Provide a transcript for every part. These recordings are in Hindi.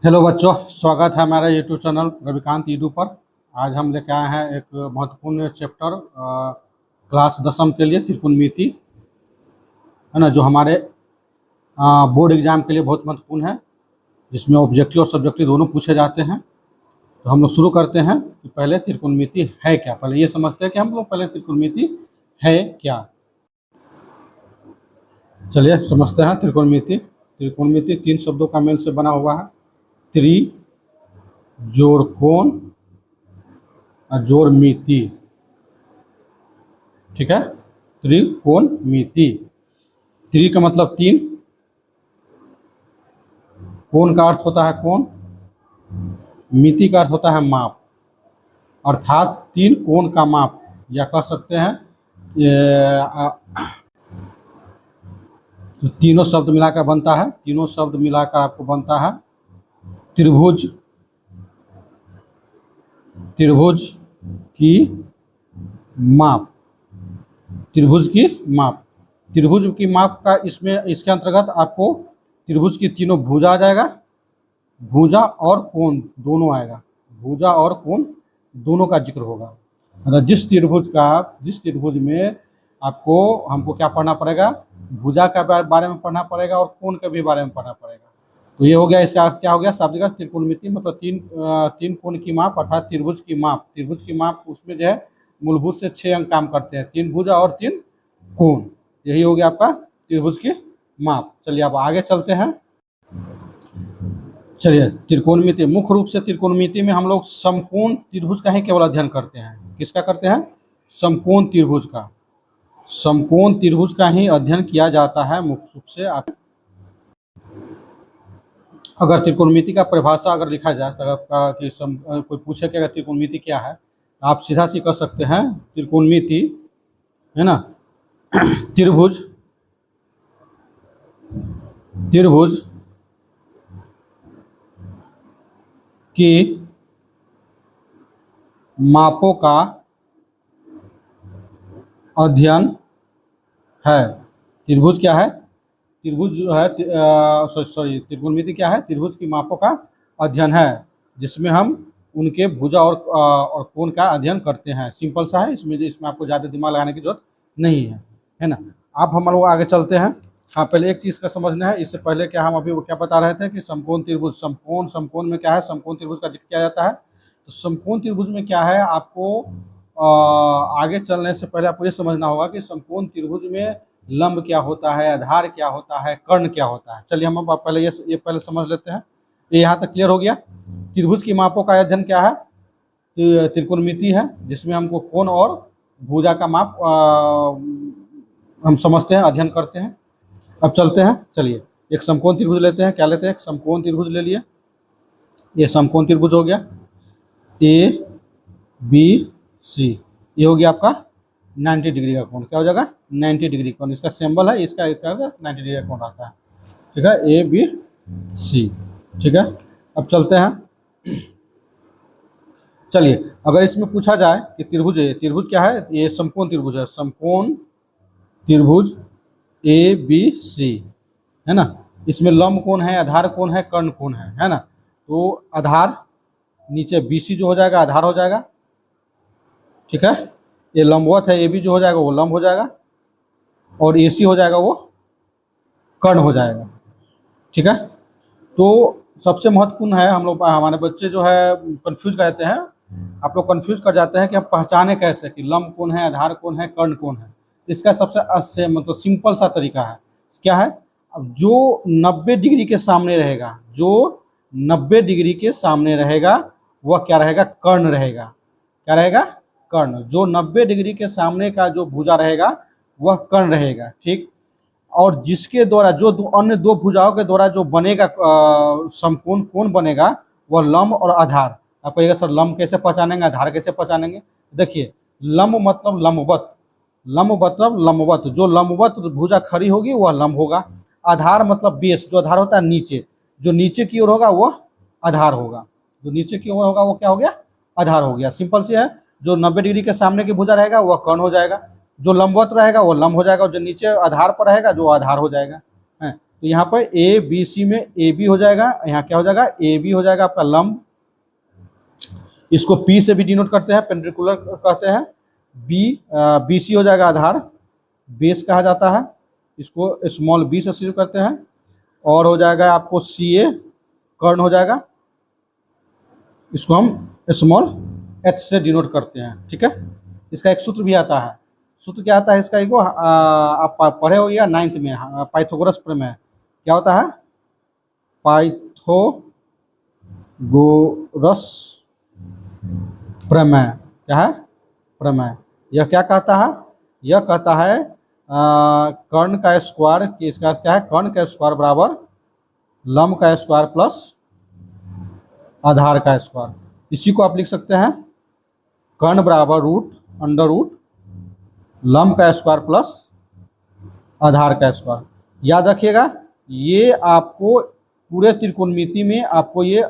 हेलो बच्चों, स्वागत है हमारे यूट्यूब चैनल रविकांत ईडू पर। आज हम लेके आए हैं एक महत्वपूर्ण चैप्टर क्लास 10वीं के लिए त्रिकोणमिति, है ना, जो हमारे बोर्ड एग्जाम के लिए बहुत महत्वपूर्ण है, जिसमें ऑब्जेक्टिव और सब्जेक्टिव दोनों पूछे जाते हैं। तो हम लोग शुरू करते हैं कि पहले त्रिकोणमिति है क्या। पहले ये समझते हैं कि हम लोग पहले त्रिकोणमिति है क्या। चलिए समझते हैं त्रिकोणमिति। त्रिकोणमिति 3 शब्दों का मेल से बना हुआ है। त्रि जोड़ कोण और जोड़ मिति, ठीक है। त्रिकोणमिति, त्रि का मतलब 3, कोण का अर्थ होता है कोण, मिति का अर्थ होता है माप, अर्थात 3 कोण का माप, या कह सकते हैं तो तीनों शब्द मिलाकर बनता है, तीनों शब्द मिलाकर आपको बनता है त्रिभुज। त्रिभुज की माप, त्रिभुज की माप, त्रिभुज की माप का इसमें इसके अंतर्गत आपको त्रिभुज की तीनों भुजा आ जाएगा, भुजा और कोण दोनों आएगा, भुजा और कोण दोनों का जिक्र होगा। मतलब जिस त्रिभुज में आपको हमको क्या पढ़ना पड़ेगा, भुजा का बारे में पढ़ना पड़ेगा और कोण के भी बारे में पढ़ना पड़ेगा। तो ये हो गया, इसका अर्थ क्या हो गया शब्द का त्रिकोणमिति, मतलब तीन कोण की माप अर्थात त्रिभुज की माप। त्रिभुज की माप उसमें जो है मूलभूत से 6 अंक काम करते हैं, 3 भुजा और 3 कोण, यही हो गया आपका त्रिभुज की माप। चलिए अब आगे चलते हैं। चलिए त्रिकोणमिति, मुख्य रूप से त्रिकोणमिति में हम लोग समकोण त्रिभुज का ही केवल अध्ययन करते हैं। किसका करते हैं? समकोण त्रिभुज का। समकोण त्रिभुज का ही अध्ययन किया जाता है मुख्य रूप से। अगर त्रिकोणमिति का परिभाषा अगर लिखा जाए तो कि कोई पूछे कि अगर त्रिकोणमिति क्या है, आप सीधा सी कह सकते हैं त्रिकोणमिति, है ना, त्रिभुज, त्रिभुज की मापों का अध्ययन है। त्रिभुज क्या है? त्रिभुज जो है त्रिकोणमिति क्या है? त्रिभुज की मापों का अध्ययन है, जिसमें हम उनके भुजा और कोण का अध्ययन करते हैं। सिंपल सा है, इसमें आपको ज़्यादा दिमाग लगाने की जरूरत नहीं है ना। अब हम लोग आगे चलते हैं। हाँ, पहले एक चीज़ का समझना है, इससे पहले क्या हम अभी वो क्या बता रहे थे कि समकोण त्रिभुज, समकोण में क्या है, समकोण त्रिभुज का जिक्र किया जाता है। तो समकोण त्रिभुज में क्या है, आपको आगे चलने से पहले आपको ये समझना होगा कि समकोण त्रिभुज में लंब क्या होता है, आधार क्या होता है, कर्ण क्या होता है। चलिए हम पहले ये पहले समझ लेते हैं। ये यहाँ तक क्लियर हो गया। त्रिभुज की मापों का अध्ययन क्या है? त्रिकोणमिति है, जिसमें हमको कोण और भुजा का माप हम समझते हैं, अध्ययन करते हैं। अब चलते हैं। चलिए एक समकोण त्रिभुज लेते हैं। क्या लेते हैं? एक समकोण त्रिभुज ले लिए। ये समकोण त्रिभुज हो गया ए बी सी, ये हो गया आपका 90 डिग्री का कोण। क्या हो जाएगा? 90 डिग्री कोण। इसका सिंबल है, इसका 90 डिग्री का कोण आता है, ठीक है, ए बी सी, ठीक है। अब चलते हैं। चलिए अगर इसमें पूछा जाए कि त्रिभुज है, त्रिभुज क्या है? ये समकोण त्रिभुज है, समकोण त्रिभुज ए बी सी, है ना। इसमें लंब कोण है, आधार कोण है, कर्ण कोण है ना। तो आधार नीचे बी सी जो हो जाएगा आधार हो जाएगा, ठीक है। ये लंबवत है, ए बी जो हो जाएगा वो लंब हो जाएगा, और ए सी हो जाएगा वो कर्ण हो जाएगा, ठीक है। तो सबसे महत्वपूर्ण है, हम लोग हमारे बच्चे जो है कंफ्यूज कर जाते हैं, आप लोग कंफ्यूज कर जाते हैं कि हम पहचाने कैसे कि लंब कौन है, आधार कौन है, कर्ण कौन है। इसका सबसे मतलब सिंपल सा तरीका है। क्या है? अब जो 90 डिग्री के सामने रहेगा, जो 90 डिग्री के सामने रहेगा वह क्या रहेगा? कर्ण रहेगा। क्या रहेगा? कर्ण। जो 90 डिग्री के सामने का जो भुजा रहेगा वह कर्ण रहेगा, ठीक। और जिसके द्वारा जो अन्य दो भुजाओं के द्वारा जो बनेगा समकोण कोण बनेगा वह लंब और आधार। आप कहिएगा सर लंब कैसे पहचानेंगे, आधार कैसे पहचानेंगे? देखिए लंब मतलब लंबवत, लंब मतलब लंबवत, जो लंबवत भुजा खड़ी होगी वह लंब होगा। आधार मतलब बेस, जो आधार होता है नीचे, जो नीचे की ओर होगा वह आधार होगा, जो नीचे की ओर होगा वो क्या हो गया? आधार हो गया। सिंपल सी है। जो 90 डिग्री के सामने की भुजा रहेगा वह कर्ण हो जाएगा, जो लंबवत रहेगा वो लंब हो जाएगा, और जो नीचे आधार पर रहेगा जो आधार हो जाएगा, है। तो यहाँ पर ए बी सी में ए बी हो जाएगा, यहाँ क्या हो जाएगा, ए बी हो जाएगा आपका लंब। इसको पी से भी डिनोट करते हैं, पेंडिकुलर कहते हैं। बी सी हो जाएगा आधार, बेस कहा जाता है, इसको स्मॉल बी से शुरू करते हैं। और हो जाएगा आपको सी ए, कर्ण हो जाएगा, इसको हम स्मॉल एच से डिनोट करते हैं। ठीक है, इसका एक सूत्र भी आता है। सूत्र क्या आता है इसका, एक आप पढ़े हो या 9th में, पाइथागोरस प्रमेय। क्या होता है, पाइथागोरस प्रमेय। क्या है, प्रमेय। यह क्या कहता है, यह कहता है कर्ण का स्क्वायर, इसका क्या है, कर्ण का स्क्वायर बराबर लंब का स्क्वायर प्लस आधार का स्क्वायर। इसी को आप लिख सकते हैं कर्ण बराबर रूट अंडर रूट लंब का स्क्वायर प्लस आधार का स्क्वायर। याद रखिएगा, ये आपको पूरे त्रिकोणमिति में आपको ये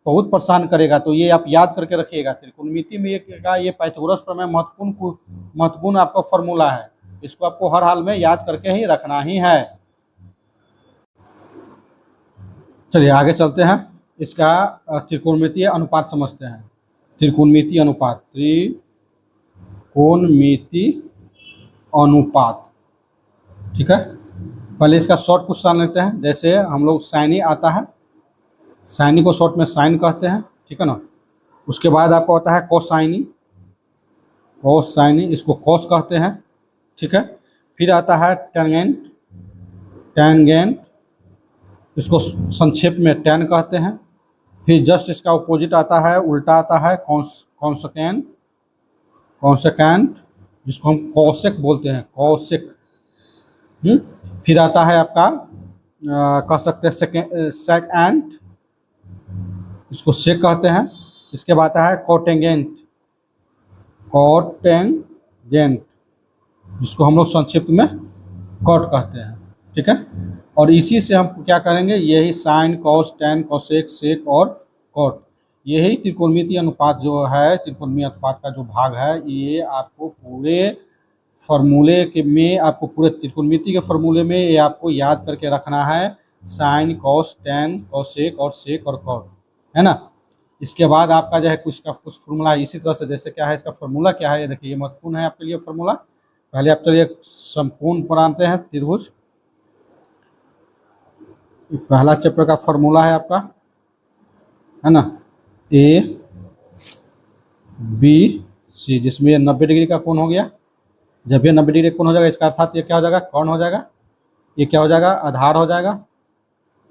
बहुत परेशान करेगा, तो ये आप याद करके रखिएगा। त्रिकोणमिति में ये पाइथागोरस प्रमेय महत्वपूर्ण आपका फॉर्मूला है, इसको आपको हर हाल में याद करके ही रखना ही है। चलिए आगे चलते हैं, इसका त्रिकोणमितीय अनुपात समझते हैं। त्रिकोणमितीय अनुपात, त्रिकोणमितीय अनुपात। ठीक है, पहले इसका शॉर्ट क्वेश्चन लेते हैं। जैसे हम लोग साइनी आता है, साइनी को शॉर्ट में साइन कहते हैं। ठीक है ना, उसके बाद आपको होता है कोसाइनी, कोसाइनी इसको कॉस कहते हैं। ठीक है, फिर आता है टेंजेंट, टेंजेंट इसको संक्षेप में टैन कहते हैं। फिर जस्ट इसका अपोजिट आता है, उल्टा आता है कॉन्सेकेंट, कॉन्सेकेंट जिसको हम कॉसेक बोलते हैं, कॉसेक। फिर आता है आपका कह सकते हैं सेकेंट, इसको सेक कहते हैं। इसके बाद आता है कोटेंजेंट, कोटेंजेंट जिसको हम लोग संक्षिप्त में कॉट कहते हैं। ठीक है, और इसी से हम क्या करेंगे, यही sine cos tan cosec sec और कॉट, यही त्रिकोणमितीय अनुपात जो है, त्रिकोणमितीय अनुपात का जो भाग है, ये आपको पूरे फॉर्मूले के में, आपको पूरे त्रिकोणमिति के फॉर्मूले में ये आपको याद करके रखना है। साइन कॉस टैन कॉसेक और सेक और कॉट, है ना। इसके बाद आपका जो है कुछ फॉर्मूला इसी तरह से, जैसे क्या है इसका फॉर्मूला क्या है, ये देखिए ये महत्वपूर्ण है आपके लिए फॉर्मूला। पहले आप चलिए संपूर्ण बनाते हैं त्रिभुज। पहला चैप्टर का फॉर्मूला है आपका, है ना, ए बी सी, जिसमें ये 90 डिग्री का कोण हो गया। जब ये 90 डिग्री कोण हो जाएगा, इसका अर्थात ये क्या हो जाएगा, कर्ण हो जाएगा। ये क्या हो जाएगा, आधार हो जाएगा।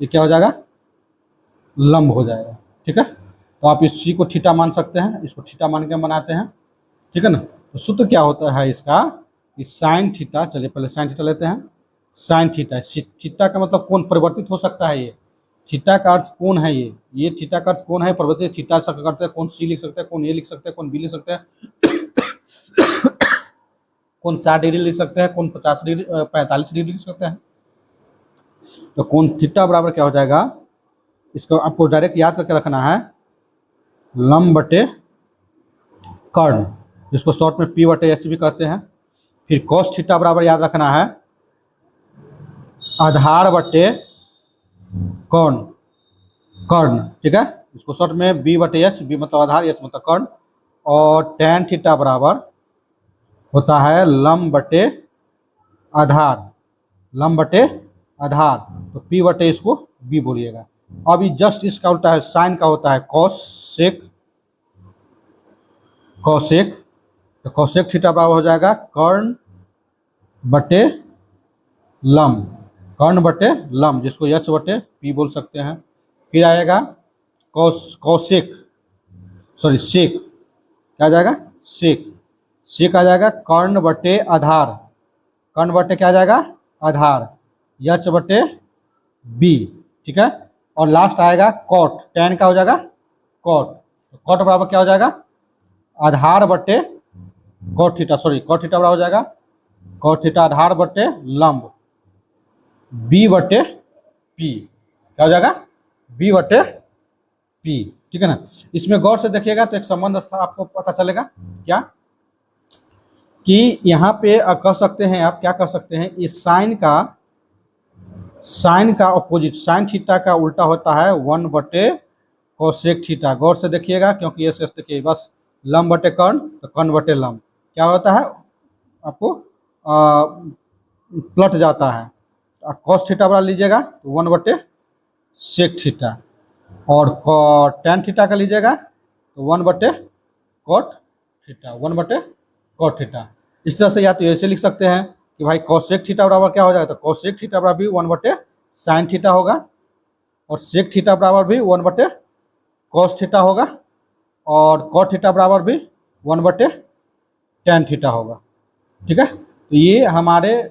ये क्या हो जाएगा, लंब हो जाएगा। ठीक है, तो आप इस सी को थीटा मान सकते हैं, इसको थीटा मान के बनाते हैं। ठीक है ना, तो सूत्र क्या होता है इसका, कि साइन थीटा, चलिए पहले साइन थीटा लेते हैं। साइन थीटा, थीटा का मतलब कोण परिवर्तित हो सकता है। ये थीटा का अर्थ कोण है, ये थीटा का अर्थ कोण है परिवर्तित। थीटा से करते हैं, कोण सी लिख सकते हैं, कोण ए लिख सकते हैं, कोण बी लिख सकते हैं, कोण 60 डिग्री लिख सकते हैं, कोण 50 डिग्री 45 डिग्री लिख सकते हैं। तो कोण थीटा बराबर क्या हो जाएगा, इसको आपको डायरेक्ट याद करके रखना है, लंब बटे कर्ण, जिसको शॉर्ट में पी बटे एच भी कहते हैं। फिर कॉस थीटा बराबर याद रखना है आधार बटे कर्ण, कर्ण। ठीक है, इसको शॉर्ट में बी बटे एच, बी मतलब आधार, एच मतलब कर्ण। और टैन थीटा बराबर होता है लंब बटे आधार, लंब बटे आधार, तो पी बटे इसको बी बोलिएगा। अभी जस्ट इसका उल्टा है, साइन का होता है कॉसेक, कॉसेक, तो कॉसेक थीटा बराबर हो जाएगा कर्ण बटे लंब, कर्ण बटे लंब, जिसको एच बटे पी बोल सकते हैं। फिर आएगा कॉसेक, सॉरी सेक, क्या आ जाएगा, सेक, सेक आ जाएगा कर्ण बटे आधार, कर्ण बटे क्या आ जाएगा, आधार, एच बटे बी। ठीक है, और लास्ट आएगा कॉट, टैन का हो जाएगा कॉट, कॉट बराबर क्या हो जाएगा, आधार बटे cot theta, sorry cot theta बराबर हो जाएगा कॉट थीटा आधार बटे लंब, बी बटे पी, क्या हो जाएगा, बी बटे पी। ठीक है ना, इसमें गौर से देखिएगा तो एक संबंध आपको पता चलेगा, क्या कि यहाँ पे कह सकते हैं आप, क्या कह सकते हैं, इस साइन का साइन का अपोजिट, साइन थीटा का उल्टा होता है 1 बटे कोसेक थीटा। गौर से देखिएगा, क्योंकि ये सिर्फ देखिए बस लंब बटे कर्ण, तो कर्ण बटे लंब क्या होता है आपको पलट जाता है। कॉस थीटा बड़ा लीजिएगा तो 1/सेक थीटा, और टैन थीटा का लीजिएगा तो 1/कॉट थीटा, 1/कॉट थीटा। इस तरह से या तो ऐसे लिख सकते हैं कि भाई कॉसेक थीटा बराबर क्या हो जाएगा, तो कॉसेक थीटा बराबर भी 1/साइन थीटा होगा, और सेक थीटा बराबर भी 1/कॉस थीटा होगा, और कॉट थीटा बराबर भी 1/टैन थीटा होगा। ठीक है, तो ये हमारे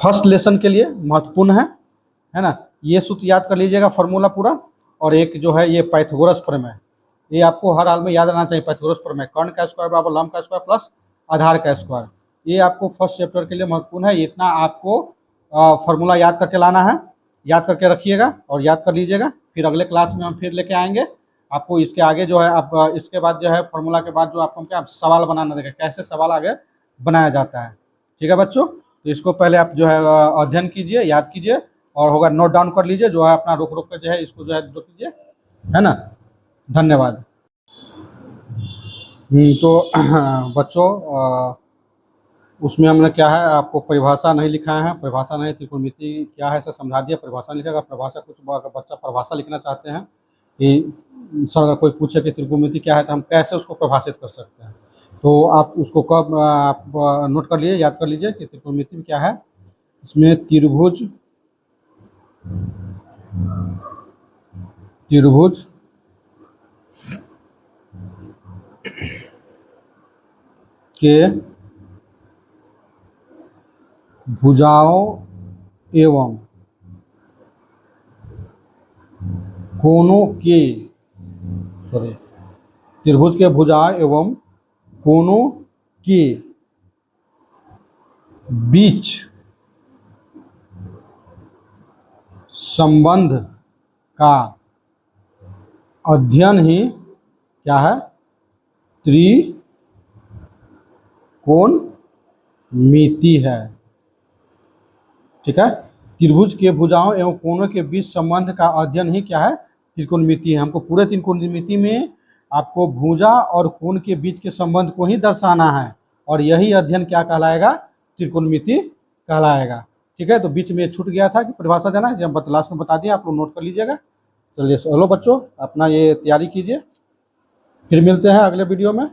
फर्स्ट लेसन के लिए महत्वपूर्ण है ना। ये सूत्र याद कर लीजिएगा फॉर्मूला पूरा। और एक जो है ये पाइथागोरस प्रमेय, ये आपको हर हाल में याद रहना चाहिए। पाइथागोरस प्रमेय, कर्ण का स्क्वायर बराबर लंब का स्क्वायर प्लस आधार का स्क्वायर, ये आपको फर्स्ट चैप्टर के लिए महत्वपूर्ण है। इतना आपको फॉर्मूला याद करके लाना है, याद करके रखिएगा और याद कर लीजिएगा। फिर अगले क्लास में हम फिर लेके आएंगे आपको। इसके आगे जो है आप इसके बाद जो है फॉर्मूला के बाद जो आपको क्या सवाल बनाना देगा, कैसे सवाल आगे बनाया जाता है। ठीक है बच्चों, तो इसको पहले आप जो है अध्ययन कीजिए, याद कीजिए, और होगा नोट डाउन कर लीजिए, जो है अपना रोक रोक कर जो है इसको जो है जो कीजिए, है ना। धन्यवाद। तो बच्चों उसमें हमने क्या है आपको परिभाषा नहीं लिखा है, परिभाषा नहीं, त्रिकोणमिति क्या है ऐसा समझा दिया। परिभाषा लिखेगा, परिभाषा कुछ बच्चा परिभाषा लिखना चाहते हैं कि सर अगर कोई पूछे कि त्रिकोणमिति क्या है तो हम कैसे उसको परिभाषित कर सकते हैं, तो आप उसको कब आप नोट कर लीजिए, याद कर लीजिए कि त्रिकोणमिति में क्या है। इसमें त्रिभुज के भुजाओं एवं कोनों के त्रिभुज के भुजाओं एवं कोनों के बीच संबंध का अध्ययन ही क्या है, त्रिकोणमिति है। ठीक है, त्रिभुज के भुजाओं एवं कोनों के बीच संबंध का अध्ययन ही क्या है, त्रिकोणमिति है। हमको पूरे त्रिकोणमिति में आपको भुजा और कोण के बीच के संबंध को ही दर्शाना है, और यही अध्ययन क्या कहलाएगा, त्रिकोणमिति कहलाएगा। ठीक है, तो बीच में छूट गया था कि परिभाषा देना, जब लास्ट में बता दिया, आप लोग नोट कर लीजिएगा। चलिए चलो बच्चों, अपना ये तैयारी कीजिए, फिर मिलते हैं अगले वीडियो में।